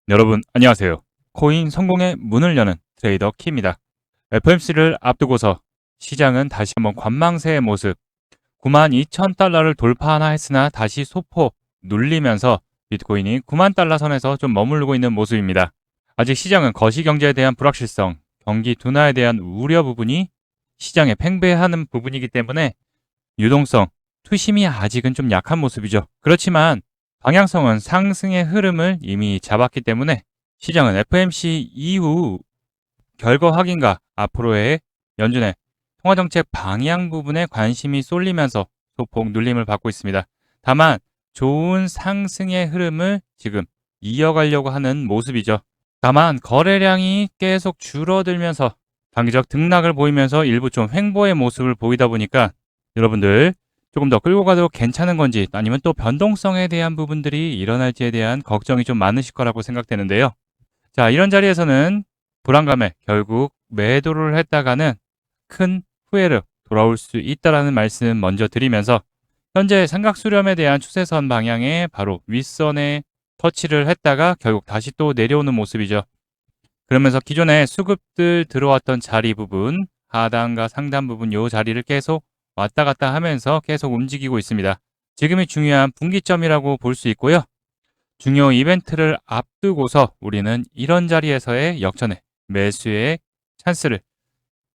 여러분 안녕하세요. 코인 성공의 문을 여는 트레이더 키입니다. FOMC를 앞두고서 시장은 다시 한번 관망세의 모습, 92,000달러를 돌파하나 했으나 다시 소폭 눌리면서 비트코인이 9만 달러 선에서 좀 머무르고 있는 모습입니다. 아직 시장은 거시경제에 대한 불확실성, 경기 둔화에 대한 우려 부분이 시장에 팽배하는 부분이기 때문에 유동성, 투심이 아직은 좀 약한 모습이죠. 그렇지만 방향성은 상승의 흐름을 이미 잡았기 때문에 시장은 FOMC 이후 결과 확인과 앞으로의 연준의 통화정책 방향 부분에 관심이 쏠리면서 소폭 눌림을 받고 있습니다. 다만 좋은 상승의 흐름을 지금 이어가려고 하는 모습이죠. 다만 거래량이 계속 줄어들면서 단기적 등락을 보이면서 일부 좀 횡보의 모습을 보이다 보니까 여러분들 조금 더 끌고 가도 괜찮은 건지 아니면 또 변동성에 대한 부분들이 일어날지에 대한 걱정이 좀 많으실 거라고 생각되는데요. 자, 이런 자리에서는 불안감에 결국 매도를 했다가는 큰 후회로 돌아올 수 있다라는 말씀 먼저 드리면서 현재 삼각수렴에 대한 추세선 방향에 바로 윗선에 터치를 했다가 결국 다시 또 내려오는 모습이죠. 그러면서 기존에 수급들 들어왔던 자리 부분, 하단과 상단 부분 요 자리를 계속 왔다 갔다 하면서 계속 움직이고 있습니다. 지금이 중요한 분기점이라고 볼 수 있고요. 중요 이벤트를 앞두고서 우리는 이런 자리에서의 역전의 매수의 찬스를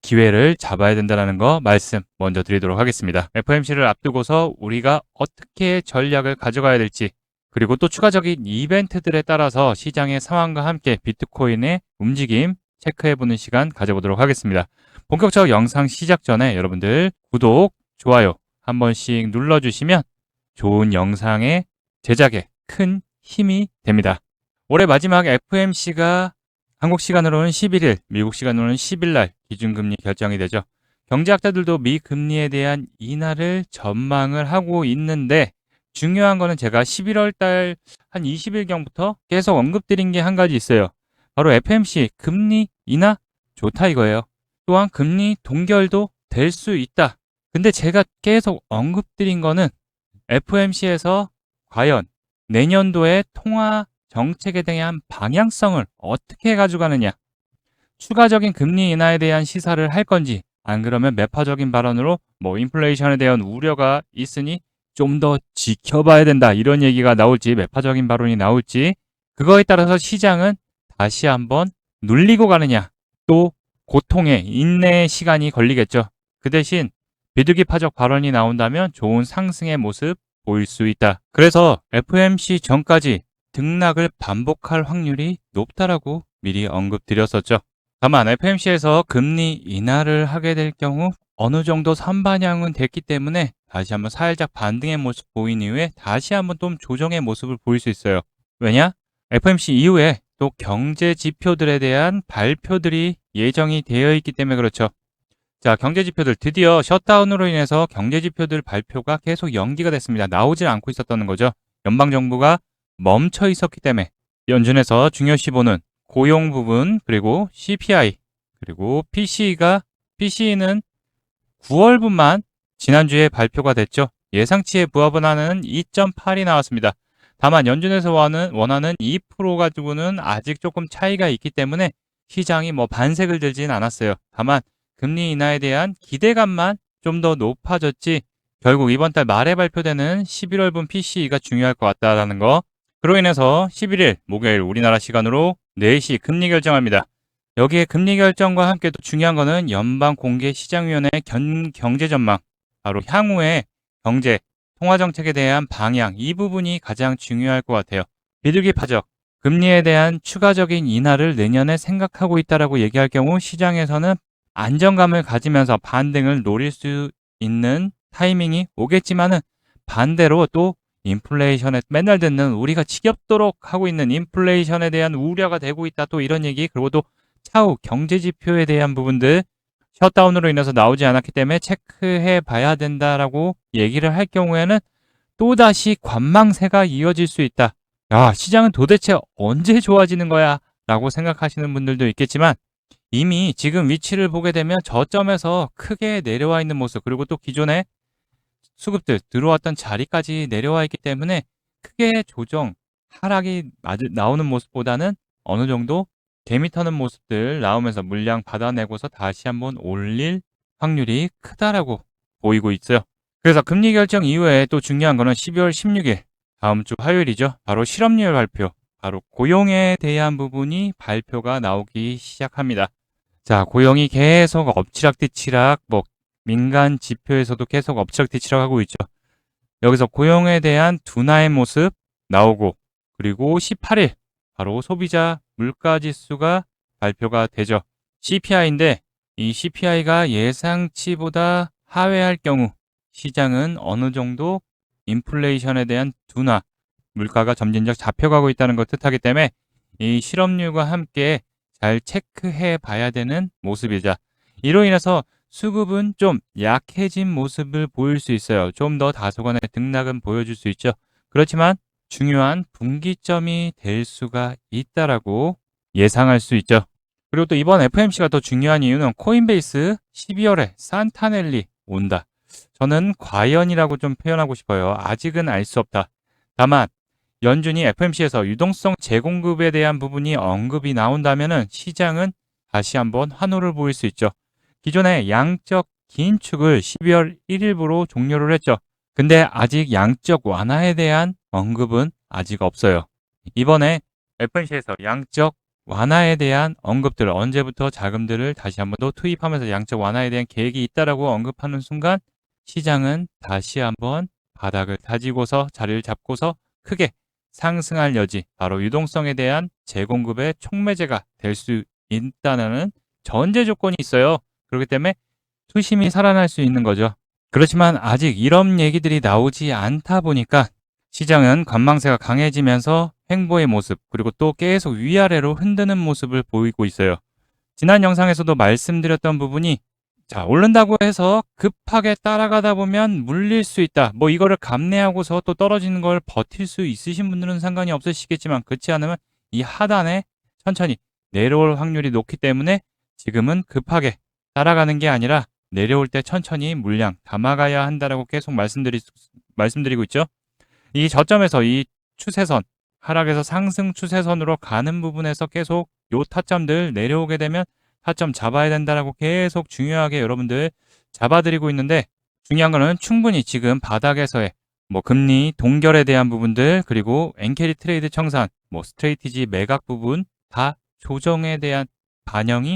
기회를 잡아야 된다는 거 말씀 먼저 드리도록 하겠습니다. FOMC를 앞두고서 우리가 어떻게 전략을 가져가야 될지 그리고 또 추가적인 이벤트들에 따라서 시장의 상황과 함께 비트코인의 움직임 체크해보는 시간 가져보도록 하겠습니다. 본격적 영상 시작 전에 여러분들 구독, 좋아요 한 번씩 눌러주시면 좋은 영상의 제작에 큰 힘이 됩니다. 올해 마지막 FOMC가 한국 시간으로는 11일, 미국 시간으로는 10일 날 기준금리 결정이 되죠. 경제학자들도 미 금리에 대한 인하를 전망을 하고 있는데 중요한 거는 제가 11월 달 한 20일경부터 계속 언급드린 게 한 가지 있어요. 바로 FOMC 금리 인하 좋다 이거예요. 또한 금리 동결도 될 수 있다. 근데 제가 계속 언급드린 거는 FOMC에서 과연 내년도의 통화 정책에 대한 방향성을 어떻게 가져가느냐, 추가적인 금리 인하에 대한 시사를 할 건지, 안 그러면 매파적인 발언으로 인플레이션에 대한 우려가 있으니 좀 더 지켜봐야 된다 이런 얘기가 나올지 매파적인 발언이 나올지 그거에 따라서 시장은 다시 한번 눌리고 가느냐 또 고통의 인내의 시간이 걸리겠죠. 그 대신 비둘기 파적 발언이 나온다면 좋은 상승의 모습 보일 수 있다. 그래서 FOMC 전까지 등락을 반복할 확률이 높다라고 미리 언급드렸었죠. 다만 FOMC에서 금리 인하를 하게 될 경우 어느 정도 선반영은 됐기 때문에 다시 한번 살짝 반등의 모습 보인 이후에 다시 한번 좀 조정의 모습을 보일 수 있어요. 왜냐? FOMC 이후에 또 경제 지표들에 대한 발표들이 예정이 되어 있기 때문에 그렇죠. 자, 경제 지표들 드디어 셧다운으로 인해서 경제 지표들 발표가 계속 연기가 됐습니다. 나오질 않고 있었다는 거죠. 연방정부가 멈춰 있었기 때문에 연준에서 중요시 보는 고용 부분 그리고 CPI 그리고 PCE는 9월분만 지난주에 발표가 됐죠. 예상치에 부합을 하는 2.8이 나왔습니다. 다만 연준에서 원하는 2% 가지고는 아직 조금 차이가 있기 때문에 시장이 반색을 들진 않았어요. 다만 금리 인하에 대한 기대감만 좀 더 높아졌지 결국 이번 달 말에 발표되는 11월분 PCE가 중요할 것 같다라는 거. 그로 인해서 11일 목요일 우리나라 시간으로 4시 금리 결정합니다. 여기에 금리 결정과 함께 또 중요한 거는 연방공개시장위원회 경제 전망, 바로 향후의 경제, 통화정책에 대한 방향, 이 부분이 가장 중요할 것 같아요. 비둘기 파적, 금리에 대한 추가적인 인하를 내년에 생각하고 있다라고 얘기할 경우 시장에서는 안정감을 가지면서 반등을 노릴 수 있는 타이밍이 오겠지만은 반대로 또 인플레이션에 맨날 듣는 우리가 지겹도록 하고 있는 인플레이션에 대한 우려가 되고 있다 또 이런 얘기 그리고 또 차후 경제 지표에 대한 부분들 셧다운으로 인해서 나오지 않았기 때문에 체크해 봐야 된다라고 얘기를 할 경우에는 또다시 관망세가 이어질 수 있다. 야, 시장은 도대체 언제 좋아지는 거야? 라고 생각하시는 분들도 있겠지만 이미 지금 위치를 보게 되면 저점에서 크게 내려와 있는 모습 그리고 또 기존에 수급들 들어왔던 자리까지 내려와 있기 때문에 크게 조정 하락이 나오는 모습보다는 어느 정도 개미 터는 모습들 나오면서 물량 받아내고서 다시 한번 올릴 확률이 크다라고 보이고 있어요. 그래서 금리 결정 이후에 또 중요한 거는 12월 16일 다음 주 화요일이죠. 바로 실업률 발표, 바로 고용에 대한 부분이 발표가 나오기 시작합니다. 자, 고용이 계속 엎치락뒤치락, 민간 지표에서도 계속 엎치락뒤치락 하고 있죠. 여기서 고용에 대한 둔화의 모습 나오고, 그리고 18일 바로 소비자 물가지수가 발표가 되죠. CPI인데 이 CPI가 예상치보다 하회할 경우 시장은 어느 정도 인플레이션에 대한 둔화, 물가가 점진적 잡혀가고 있다는 걸 뜻하기 때문에 이 실업률과 함께 잘 체크해 봐야 되는 모습이자, 이로 인해서 수급은 좀 약해진 모습을 보일 수 있어요. 좀 더 다소간의 등락은 보여줄 수 있죠. 그렇지만 중요한 분기점이 될 수가 있다라고 예상할 수 있죠. 그리고 또 이번 FOMC가 더 중요한 이유는 코인베이스 12월에 산타넬리 온다. 저는 과연이라고 좀 표현하고 싶어요. 아직은 알 수 없다. 다만 연준이 FOMC에서 유동성 재공급에 대한 부분이 언급이 나온다면 시장은 다시 한번 환호를 보일 수 있죠. 기존의 양적 긴축을 12월 1일부로 종료를 했죠. 근데 아직 양적 완화에 대한 언급은 아직 없어요. 이번에 FOMC에서 양적 완화에 대한 언급들, 언제부터 자금들을 다시 한번 더 투입하면서 양적 완화에 대한 계획이 있다라고 언급하는 순간 시장은 다시 한번 바닥을 다지고서 자리를 잡고서 크게 상승할 여지, 바로 유동성에 대한 재공급의 촉매제가 될 수 있다는 전제 조건이 있어요. 그렇기 때문에 투심이 살아날 수 있는 거죠. 그렇지만 아직 이런 얘기들이 나오지 않다 보니까 시장은 관망세가 강해지면서 횡보의 모습, 그리고 또 계속 위아래로 흔드는 모습을 보이고 있어요. 지난 영상에서도 말씀드렸던 부분이, 자, 오른다고 해서 급하게 따라가다 보면 물릴 수 있다. 이거를 감내하고서 또 떨어지는 걸 버틸 수 있으신 분들은 상관이 없으시겠지만, 그렇지 않으면 이 하단에 천천히 내려올 확률이 높기 때문에 지금은 급하게 따라가는 게 아니라 내려올 때 천천히 물량 담아가야 한다라고 계속 말씀드리고 있죠. 이 저점에서 이 추세선, 하락에서 상승 추세선으로 가는 부분에서 계속 요 타점들 내려오게 되면 타점 잡아야 된다라고 계속 중요하게 여러분들 잡아드리고 있는데, 중요한 거는 충분히 지금 바닥에서의 금리 동결에 대한 부분들, 그리고 엔캐리 트레이드 청산, 스트레이티지 매각 부분 다 조정에 대한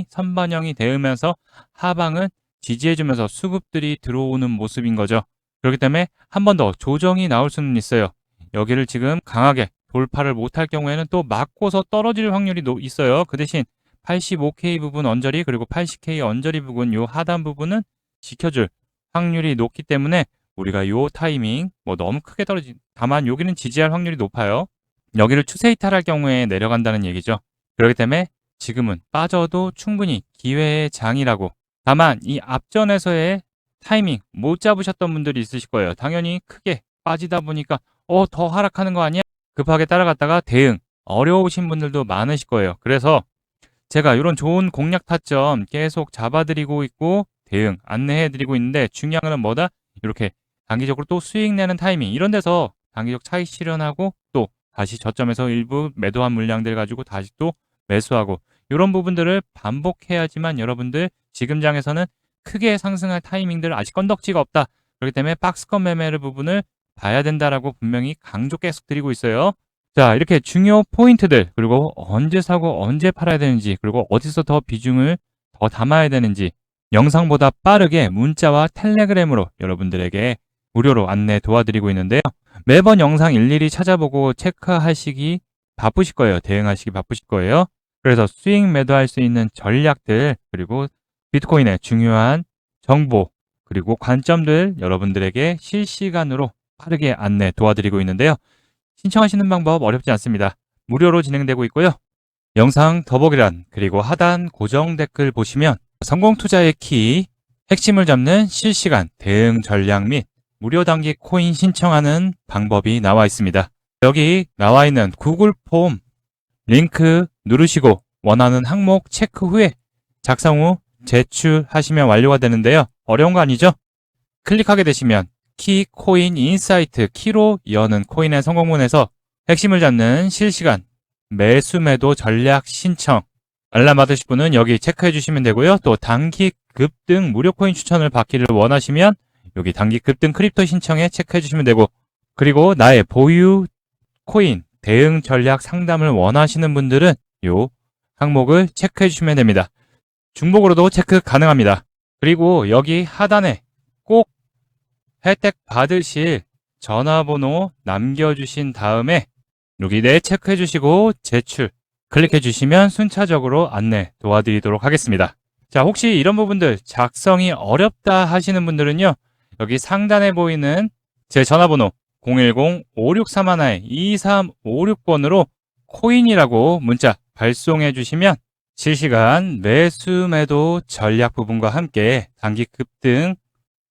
선반영이 되면서 하방은 지지해주면서 수급들이 들어오는 모습인 거죠. 그렇기 때문에 한 번 더 조정이 나올 수는 있어요. 여기를 지금 강하게 돌파를 못할 경우에는 또 맞고서 떨어질 확률이 있어요. 그 대신 85K 부분 언저리, 그리고 80K 언저리 부분 요 하단 부분은 지켜줄 확률이 높기 때문에 우리가 요 타이밍 너무 크게 다만 여기는 지지할 확률이 높아요. 여기를 추세 이탈할 경우에 내려간다는 얘기죠. 그렇기 때문에 지금은 빠져도 충분히 기회의 장이라고. 다만 이 앞전에서의 타이밍 못 잡으셨던 분들이 있으실 거예요. 당연히 크게 빠지다 보니까 더 하락하는 거 아니야? 급하게 따라갔다가 대응 어려우신 분들도 많으실 거예요. 그래서 제가 이런 좋은 공략 타점 계속 잡아드리고 있고 대응 안내해드리고 있는데, 중요한 건 뭐다? 이렇게 단기적으로 또 수익 내는 타이밍, 이런 데서 단기적 차익 실현하고 또 다시 저점에서 일부 매도한 물량들 가지고 다시 또 매수하고, 이런 부분들을 반복해야지만 여러분들 지금 장에서는 크게 상승할 타이밍들 아직 건덕지가 없다. 그렇기 때문에 박스권 매매를 부분을 봐야 된다라고 분명히 강조 계속 드리고 있어요. 자, 이렇게 중요 포인트들, 그리고 언제 사고 언제 팔아야 되는지, 그리고 어디서 더 비중을 더 담아야 되는지 영상보다 빠르게 문자와 텔레그램으로 여러분들에게 무료로 안내 도와드리고 있는데요. 매번 영상 일일이 찾아보고 체크하시기 바쁘실 거예요. 대응하시기 바쁘실 거예요. 그래서 수익 매도할 수 있는 전략들, 그리고 비트코인의 중요한 정보, 그리고 관점들 여러분들에게 실시간으로 빠르게 안내 도와드리고 있는데요. 신청하시는 방법 어렵지 않습니다. 무료로 진행되고 있고요. 영상 더보기란, 그리고 하단 고정 댓글 보시면 성공 투자의 키, 핵심을 잡는 실시간 대응 전략 및 무료 단기 코인 신청하는 방법이 나와 있습니다. 여기 나와 있는 구글 폼 링크 누르시고 원하는 항목 체크 후에 작성 후 제출하시면 완료가 되는데요. 어려운 거 아니죠? 클릭하게 되시면 키 코인 인사이트, 키로 여는 코인의 성공문에서 핵심을 잡는 실시간 매수 매도 전략 신청. 알람 받으실 분은 여기 체크해 주시면 되고요. 또 단기 급등 무료 코인 추천을 받기를 원하시면 여기 단기 급등 크립토 신청에 체크해 주시면 되고, 그리고 나의 보유 코인 대응 전략 상담을 원하시는 분들은 요 항목을 체크해 주시면 됩니다. 중복으로도 체크 가능합니다. 그리고 여기 하단에 꼭 혜택 받으실 전화번호 남겨주신 다음에 여기 네 체크해 주시고 제출 클릭해 주시면 순차적으로 안내 도와드리도록 하겠습니다. 자, 혹시 이런 부분들 작성이 어렵다 하시는 분들은요, 여기 상단에 보이는 제 전화번호 010-5631-2356번으로 코인이라고 문자 발송해 주시면 실시간 매수 매도 전략 부분과 함께 단기 급등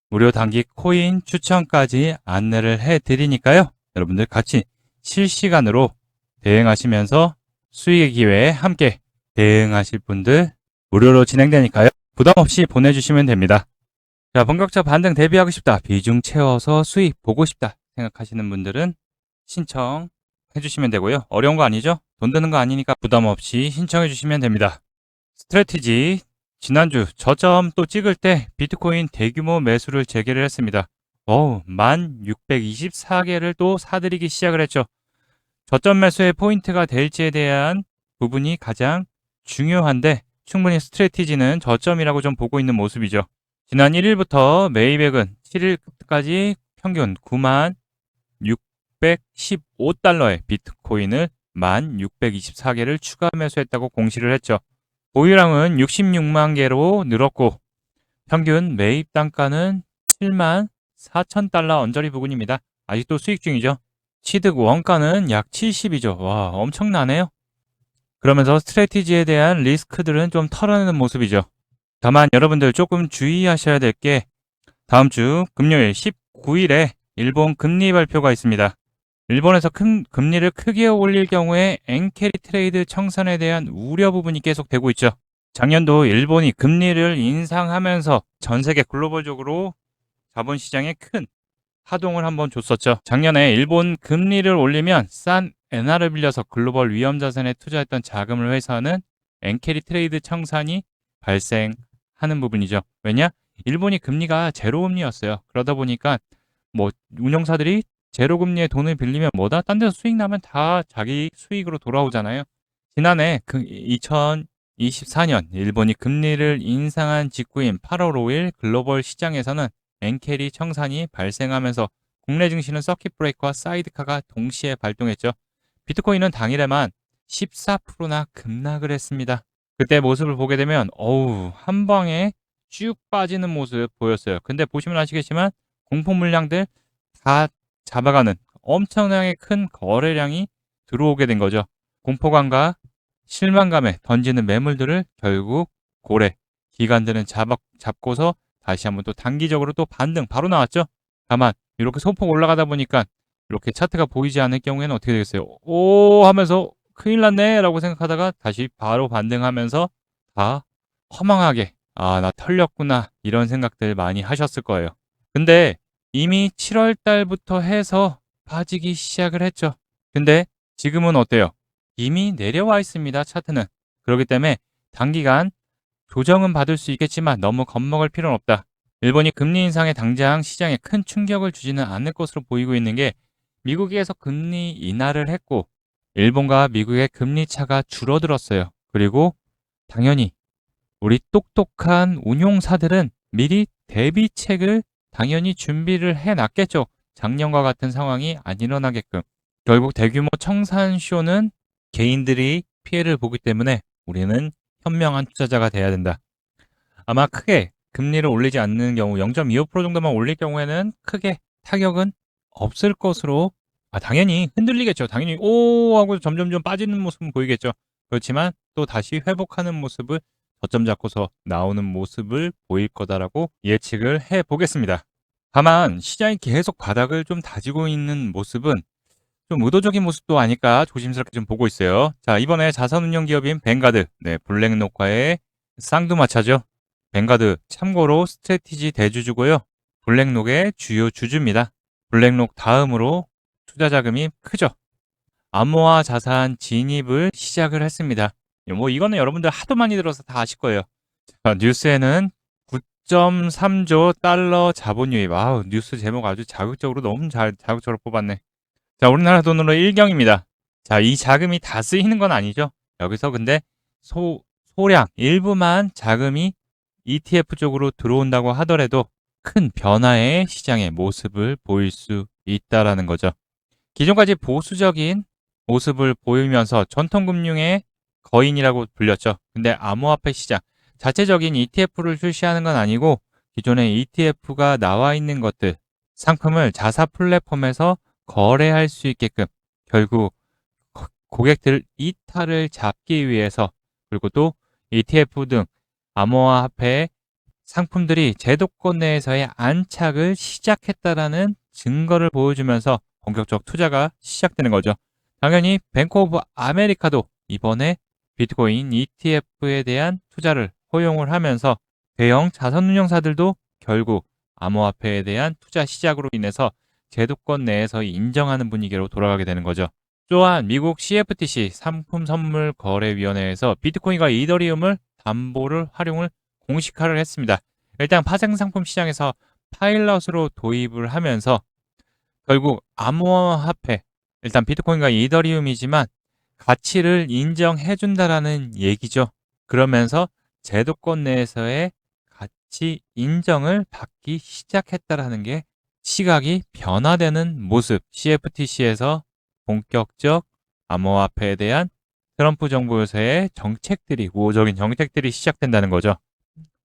무료 단기 코인 추천까지 안내를 해 드리니까요, 여러분들 같이 실시간으로 대응하시면서 수익의 기회에 함께 대응하실 분들 무료로 진행되니까요, 부담 없이 보내주시면 됩니다. 자, 본격적 반등 대비하고 싶다, 비중 채워서 수익 보고 싶다 생각하시는 분들은 신청해 주시면 되고요. 어려운 거 아니죠? 돈 드는 거 아니니까 부담 없이 신청해 주시면 됩니다. 스트래티지, 지난주 저점 또 찍을 때 비트코인 대규모 매수를 재개를 했습니다. 1624개를 또 사들이기 시작을 했죠. 저점 매수의 포인트가 될지에 대한 부분이 가장 중요한데, 충분히 스트래티지는 저점이라고 좀 보고 있는 모습이죠. 지난 1일부터 매입액은 7일까지 평균 9615달러의 비트코인을 1624개를 추가 매수했다고 공시를 했죠. 보유량은 66만 개로 늘었고 평균 매입 단가는 7만 4천 달러 언저리 부근입니다. 아직도 수익 중이죠. 취득 원가는 약 70이죠. 와, 엄청나네요. 그러면서 스트래티지에 대한 리스크들은 좀 털어내는 모습이죠. 다만 여러분들 조금 주의하셔야 될 게, 다음 주 금요일 19일에 일본 금리 발표가 있습니다. 일본에서 큰 금리를 크게 올릴 경우에 엔캐리 트레이드 청산에 대한 우려 부분이 계속되고 있죠. 작년도 일본이 금리를 인상하면서 전 세계 글로벌적으로 자본시장에 큰 파동을 한번 줬었죠. 작년에 일본 금리를 올리면 싼 엔화를 빌려서 글로벌 위험 자산에 투자했던 자금을 회수하는 엔캐리 트레이드 청산이 발생하는 부분이죠. 왜냐? 일본이 금리가 제로금리였어요. 그러다 보니까 운용사들이 제로금리에 돈을 빌리면 뭐다? 딴 데서 수익 나면 다 자기 수익으로 돌아오잖아요. 지난해 2024년 일본이 금리를 인상한 직후인 8월 5일 글로벌 시장에서는 엔캐리 청산이 발생하면서 국내 증시는 서킷 브레이커와 사이드카가 동시에 발동했죠. 비트코인은 당일에만 14%나 급락을 했습니다. 그때 모습을 보게 되면 한 방에 쭉 빠지는 모습 보였어요. 근데 보시면 아시겠지만 공포 물량들 다 잡아가는 엄청나게 큰 거래량이 들어오게 된 거죠. 공포감과 실망감에 던지는 매물들을 결국 고래, 기관들은 잡고서 다시 한번 또 단기적으로 또 반등 바로 나왔죠. 다만 이렇게 소폭 올라가다 보니까 이렇게 차트가 보이지 않을 경우에는 어떻게 되겠어요? 하면서 큰일 났네 라고 생각하다가 다시 바로 반등하면서 다 허망하게 나 털렸구나 이런 생각들 많이 하셨을 거예요. 근데 이미 7월 달부터 해서 빠지기 시작을 했죠. 근데 지금은 어때요? 이미 내려와 있습니다. 차트는. 그렇기 때문에 단기간 조정은 받을 수 있겠지만 너무 겁먹을 필요는 없다. 일본이 금리 인상에 당장 시장에 큰 충격을 주지는 않을 것으로 보이고 있는 게, 미국에서 금리 인하를 했고 일본과 미국의 금리 차가 줄어들었어요. 그리고 당연히 우리 똑똑한 운용사들은 미리 대비책을 당연히 준비를 해놨겠죠. 작년과 같은 상황이 안 일어나게끔. 결국 대규모 청산쇼는 개인들이 피해를 보기 때문에 우리는 현명한 투자자가 돼야 된다. 아마 크게 금리를 올리지 않는 경우 0.25% 정도만 올릴 경우에는 크게 타격은 없을 것으로, 당연히 흔들리겠죠. 당연히 하고 점점점 빠지는 모습은 보이겠죠. 그렇지만 또 다시 회복하는 모습을 저점 잡고서 나오는 모습을 보일 거다라고 예측을 해보겠습니다. 다만 시장이 계속 바닥을 좀 다지고 있는 모습은 좀 의도적인 모습도 아닐까 조심스럽게 좀 보고 있어요. 자, 이번에 자산운용 기업인 뱅가드, 블랙록과의 쌍두마차죠. 뱅가드 참고로 스트래티지 대주주고요. 블랙록의 주요 주주입니다. 블랙록 다음으로 투자 자금이 크죠. 암호화 자산 진입을 시작을 했습니다. 뭐 이거는 여러분들 하도 많이 들어서 다 아실 거예요. 자, 뉴스에는 9.3조 달러 자본 유입. 아우, 뉴스 제목 아주 자극적으로 너무 자극적으로 뽑았네. 자, 우리나라 돈으로 1경입니다. 자, 이 자금이 다 쓰이는 건 아니죠. 여기서 근데 소량 일부만 자금이 ETF 쪽으로 들어온다고 하더라도 큰 변화의 시장의 모습을 보일 수 있다라는 거죠. 기존까지 보수적인 모습을 보이면서 전통금융의 거인이라고 불렸죠. 근데 암호화폐 시장 자체적인 ETF를 출시하는 건 아니고 기존에 ETF가 나와 있는 것들, 상품을 자사 플랫폼에서 거래할 수 있게끔 결국 고객들 이탈을 잡기 위해서, 그리고 또 ETF 등 암호화폐 상품들이 제도권 내에서의 안착을 시작했다라는 증거를 보여주면서 본격적 투자가 시작되는 거죠. 당연히 뱅크 오브 아메리카도 이번에 비트코인 ETF에 대한 투자를 허용을 하면서 대형 자산운용사들도 결국 암호화폐에 대한 투자 시작으로 인해서 제도권 내에서 인정하는 분위기로 돌아가게 되는 거죠. 또한 미국 CFTC 상품선물거래위원회에서 비트코인과 이더리움을 담보를 활용을 공식화를 했습니다. 일단 파생상품 시장에서 파일럿으로 도입을 하면서 결국 암호화폐, 일단 비트코인과 이더리움이지만 가치를 인정해준다라는 얘기죠. 그러면서 제도권 내에서의 가치 인정을 받기 시작했다라는 게 시각이 변화되는 모습, CFTC에서 본격적 암호화폐에 대한 트럼프 정부에서의 정책들이, 우호적인 정책들이 시작된다는 거죠.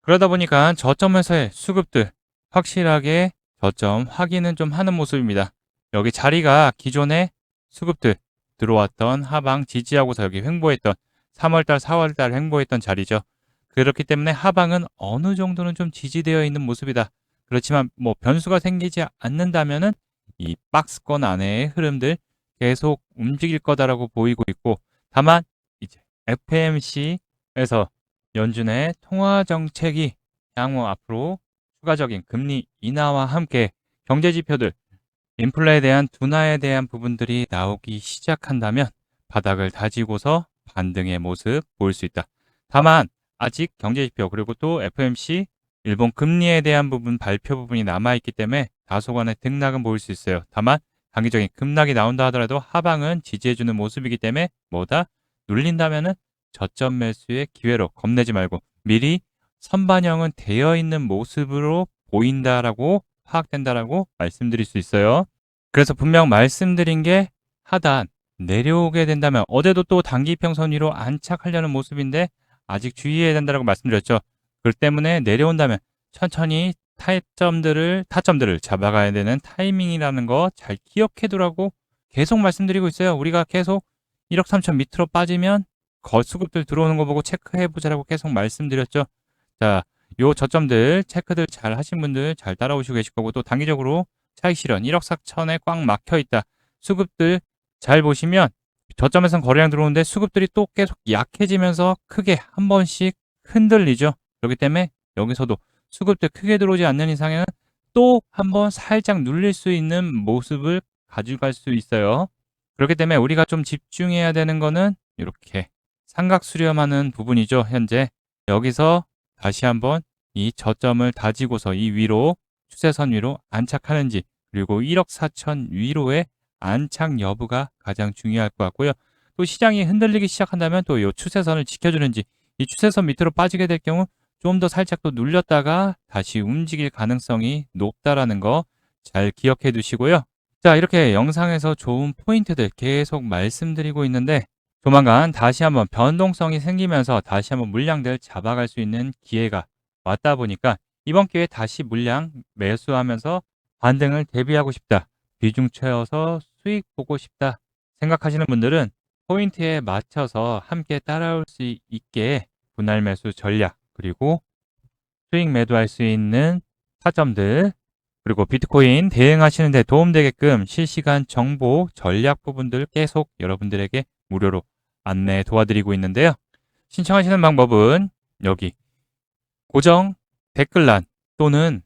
그러다 보니까 저점에서의 수급들 확실하게 저점 확인은 좀 하는 모습입니다. 여기 자리가 기존의 수급들 들어왔던 하방 지지하고서 여기 횡보했던 3월달, 4월달 횡보했던 자리죠. 그렇기 때문에 하방은 어느 정도는 좀 지지되어 있는 모습이다. 그렇지만 뭐 변수가 생기지 않는다면은 이 박스권 안에의 흐름들 계속 움직일 거다라고 보이고 있고, 다만 이제 FMC에서 연준의 통화 정책이 향후 앞으로 추가적인 금리 인하와 함께 경제 지표들, 인플레에 대한 둔화에 대한 부분들이 나오기 시작한다면 바닥을 다지고서 반등의 모습 보일 수 있다. 다만 아직 경제 지표 그리고 또 FMC 일본 금리에 대한 부분 발표 부분이 남아있기 때문에 다소간의 등락은 보일 수 있어요. 다만 단기적인 급락이 나온다 하더라도 하방은 지지해주는 모습이기 때문에 뭐다? 눌린다면은 저점 매수의 기회로 겁내지 말고 미리 선반영은 되어 있는 모습으로 보인다라고 파악된다라고 말씀드릴 수 있어요. 그래서 분명 말씀드린 게 하단 내려오게 된다면, 어제도 또 단기 평선 위로 안착하려는 모습인데 아직 주의해야 된다라고 말씀드렸죠. 그 때문에 내려온다면 천천히 타점들을 잡아가야 되는 타이밍이라는 거 잘 기억해 두라고 계속 말씀드리고 있어요. 우리가 계속 1억 3천 밑으로 빠지면 거수급들 들어오는 거 보고 체크해 보자라고 계속 말씀드렸죠. 자, 요 저점들 체크들 잘 하신 분들 잘 따라오시고 계실 거고, 또 단기적으로 차익 실현 1억 4천에 꽉 막혀 있다. 수급들 잘 보시면 저점에선 거래량 들어오는데 수급들이 또 계속 약해지면서 크게 한 번씩 흔들리죠. 그렇기 때문에 여기서도 수급들 크게 들어오지 않는 이상에는 또 한 번 살짝 눌릴 수 있는 모습을 가져갈 수 있어요. 그렇기 때문에 우리가 좀 집중해야 되는 거는 이렇게 삼각 수렴하는 부분이죠. 현재 여기서 다시 한번 이 저점을 다지고서 이 위로 추세선 위로 안착하는지, 그리고 1억 4천 위로의 안착 여부가 가장 중요할 것 같고요. 또 시장이 흔들리기 시작한다면 또 이 추세선을 지켜주는지, 이 추세선 밑으로 빠지게 될 경우 좀 더 살짝 또 눌렸다가 다시 움직일 가능성이 높다라는 거 잘 기억해 두시고요. 자, 이렇게 영상에서 좋은 포인트들 계속 말씀드리고 있는데 조만간 다시 한번 변동성이 생기면서 다시 한번 물량들 잡아갈 수 있는 기회가 왔다 보니까 이번 기회에 다시 물량 매수하면서 반등을 대비하고 싶다, 비중 채워서 수익 보고 싶다 생각하시는 분들은 포인트에 맞춰서 함께 따라올 수 있게 분할 매수 전략, 그리고 수익 매도할 수 있는 타점들, 그리고 비트코인 대응하시는 데 도움되게끔 실시간 정보 전략 부분들 계속 여러분들에게 무료로 안내 도와드리고 있는데요. 신청하시는 방법은 여기 고정 댓글란 또는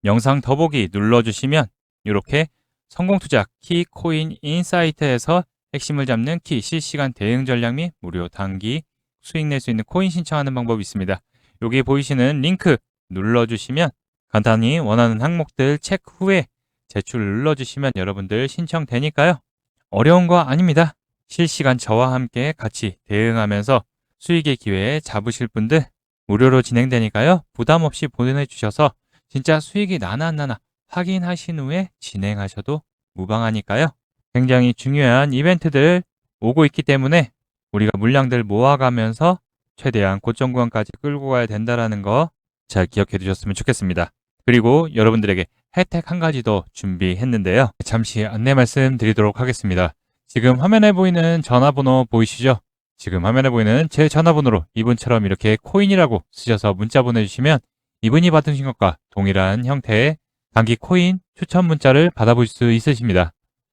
영상 더보기 눌러주시면 이렇게 성공투자 키코인 인사이트에서 핵심을 잡는 키, 실시간 대응 전략 및 무료 단기 수익 낼 수 있는 코인 신청하는 방법이 있습니다. 여기 보이시는 링크 눌러주시면 간단히 원하는 항목들 체크 후에 제출 눌러주시면 여러분들 신청되니까요. 어려운 거 아닙니다. 실시간 저와 함께 같이 대응하면서 수익의 기회 잡으실 분들 무료로 진행되니까요. 부담 없이 보내주셔서 진짜 수익이 나나 안 나나 확인하신 후에 진행하셔도 무방하니까요. 굉장히 중요한 이벤트들 오고 있기 때문에 우리가 물량들 모아가면서 최대한 고점 구간까지 끌고 가야 된다는 거 잘 기억해 두셨으면 좋겠습니다. 그리고 여러분들에게 혜택 한 가지 더 준비했는데요. 잠시 안내 말씀 드리도록 하겠습니다. 지금 화면에 보이는 전화번호 보이시죠? 지금 화면에 보이는 제 전화번호로 이분처럼 이렇게 코인이라고 쓰셔서 문자 보내주시면 이분이 받으신 것과 동일한 형태의 단기 코인 추천 문자를 받아볼 수 있으십니다.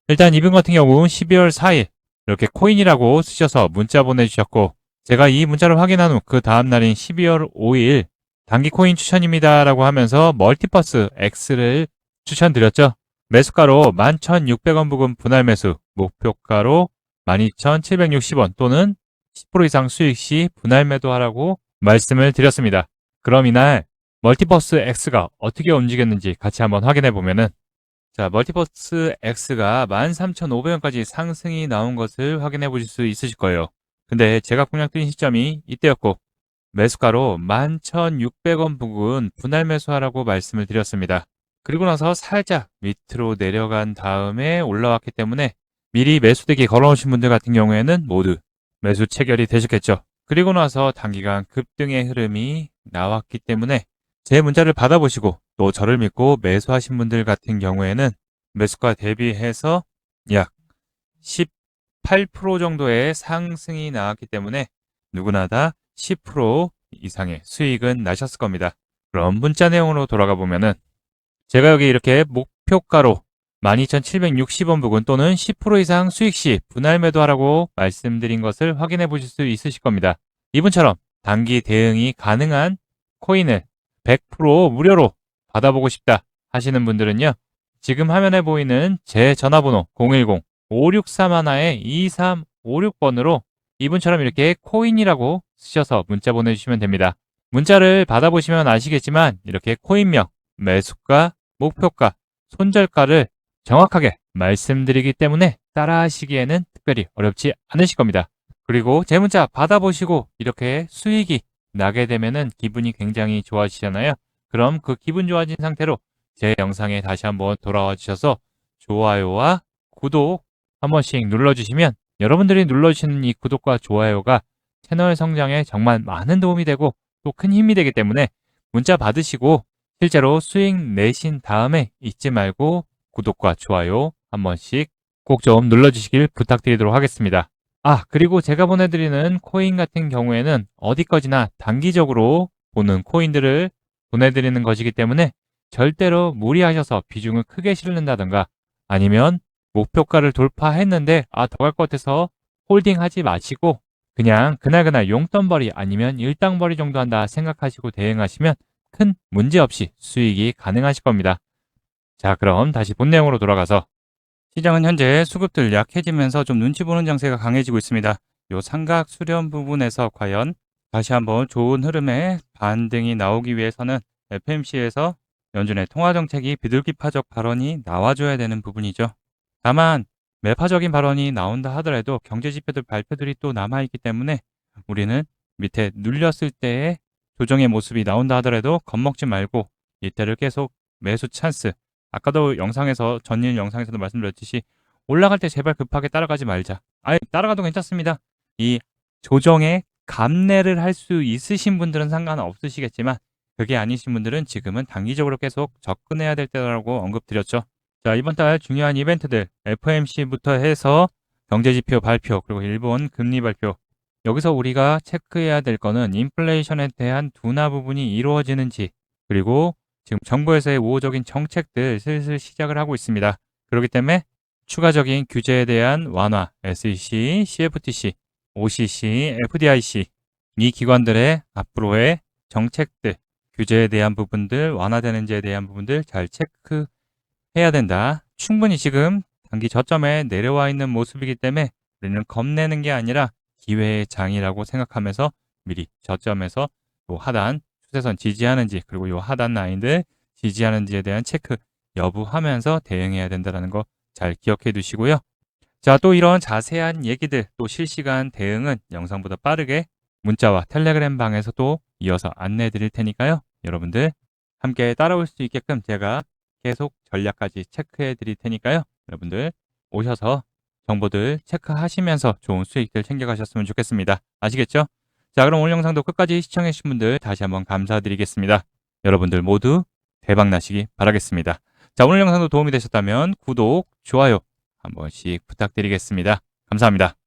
일단 이분 같은 경우 12월 4일 이렇게 코인이라고 쓰셔서 문자 보내주셨고 제가 이 문자를 확인한 후 그 다음 날인 12월 5일 단기 코인 추천입니다 라고 하면서 멀티버스 X를 추천드렸죠. 매수가로 11,600원 부근 분할 매수, 목표가로 12,760원 또는 10% 이상 수익 시 분할 매도하라고 말씀을 드렸습니다. 그럼 이날 멀티버스 X가 어떻게 움직였는지 같이 한번 확인해 보면은 자, 멀티버스 X가 13,500원까지 상승이 나온 것을 확인해 보실 수 있으실 거예요. 근데 제가 공략 드린 시점이 이때였고 매수가로 11,600원 부근 분할 매수하라고 말씀을 드렸습니다. 그리고 나서 살짝 밑으로 내려간 다음에 올라왔기 때문에 미리 매수대기 걸어놓으신 분들 같은 경우에는 모두 매수 체결이 되셨겠죠. 그리고 나서 단기간 급등의 흐름이 나왔기 때문에 제 문자를 받아보시고 또 저를 믿고 매수하신 분들 같은 경우에는 매수가 대비해서 약 18% 정도의 상승이 나왔기 때문에 누구나 다 10% 이상의 수익은 나셨을 겁니다. 그럼 문자 내용으로 돌아가 보면은 제가 여기 이렇게 목표가로 12,760원 부근 또는 10% 이상 수익 시 분할 매도하라고 말씀드린 것을 확인해 보실 수 있으실 겁니다. 이분처럼 단기 대응이 가능한 코인을 100% 무료로 받아보고 싶다 하시는 분들은요. 지금 화면에 보이는 제 전화번호 010-563-2356번으로 이분처럼 이렇게 코인이라고 쓰셔서 문자 보내주시면 됩니다. 문자를 받아보시면 아시겠지만 이렇게 코인명, 매수가, 목표가, 손절가를 정확하게 말씀드리기 때문에 따라하시기에는 특별히 어렵지 않으실 겁니다. 그리고 제 문자 받아보시고 이렇게 수익이 나게 되면은 기분이 굉장히 좋아지잖아요. 그럼 그 기분 좋아진 상태로 제 영상에 다시 한번 돌아와 주셔서 좋아요와 구독 한 번씩 눌러주시면 여러분들이 눌러주시는 이 구독과 좋아요가 채널 성장에 정말 많은 도움이 되고 또 큰 힘이 되기 때문에 문자 받으시고 실제로 수익 내신 다음에 잊지 말고 구독과 좋아요 한 번씩 꼭 좀 눌러주시길 부탁드리도록 하겠습니다. 그리고 제가 보내드리는 코인 같은 경우에는 어디까지나 단기적으로 보는 코인들을 보내드리는 것이기 때문에 절대로 무리하셔서 비중을 크게 실는다든가 아니면 목표가를 돌파했는데 더 갈 것 같아서 홀딩하지 마시고 그냥 그날그날 용돈벌이 아니면 일당벌이 정도 한다 생각하시고 대응하시면 큰 문제 없이 수익이 가능하실 겁니다. 자, 그럼 다시 본 내용으로 돌아가서 시장은 현재 수급들 약해지면서 좀 눈치 보는 장세가 강해지고 있습니다. 요 삼각 수렴 부분에서 과연 다시 한번 좋은 흐름의 반등이 나오기 위해서는 FMC에서 연준의 통화정책이 비둘기파적 발언이 나와줘야 되는 부분이죠. 다만 매파적인 발언이 나온다 하더라도 경제지표들 발표들이 또 남아있기 때문에 우리는 밑에 눌렸을 때의 조정의 모습이 나온다 하더라도 겁먹지 말고 이때를 계속 매수 찬스 아까도 전일 영상에서도 말씀드렸듯이 올라갈 때 제발 급하게 따라가지 말자. 따라가도 괜찮습니다. 이 조정에 감내를 할 수 있으신 분들은 상관없으시겠지만 그게 아니신 분들은 지금은 단기적으로 계속 접근해야 될 때라고 언급드렸죠. 자, 이번 달 중요한 이벤트들 FOMC부터 해서 경제지표 발표 그리고 일본 금리 발표 여기서 우리가 체크해야 될 거는 인플레이션에 대한 둔화 부분이 이루어지는지 그리고 지금 정부에서의 우호적인 정책들 슬슬 시작을 하고 있습니다. 그렇기 때문에 추가적인 규제에 대한 완화, SEC, CFTC, OCC, FDIC 이 기관들의 앞으로의 정책들, 규제에 대한 부분들, 완화되는지에 대한 부분들 잘 체크해야 된다. 충분히 지금 단기 저점에 내려와 있는 모습이기 때문에 우리는 겁내는 게 아니라 기회의 장이라고 생각하면서 미리 저점에서 또 하단 추세선 지지하는지 그리고 요 하단 라인들 지지하는지에 대한 체크 여부하면서 대응해야 된다는 거 잘 기억해 두시고요. 자, 또 이런 자세한 얘기들 또 실시간 대응은 영상보다 빠르게 문자와 텔레그램 방에서 또 이어서 안내해 드릴 테니까요. 여러분들 함께 따라올 수 있게끔 제가 계속 전략까지 체크해 드릴 테니까요. 여러분들 오셔서 정보들 체크하시면서 좋은 수익들 챙겨가셨으면 좋겠습니다. 아시겠죠? 자, 그럼 오늘 영상도 끝까지 시청해 주신 분들 다시 한번 감사드리겠습니다. 여러분들 모두 대박 나시기 바라겠습니다. 자, 오늘 영상도 도움이 되셨다면 구독, 좋아요 한 번씩 부탁드리겠습니다. 감사합니다.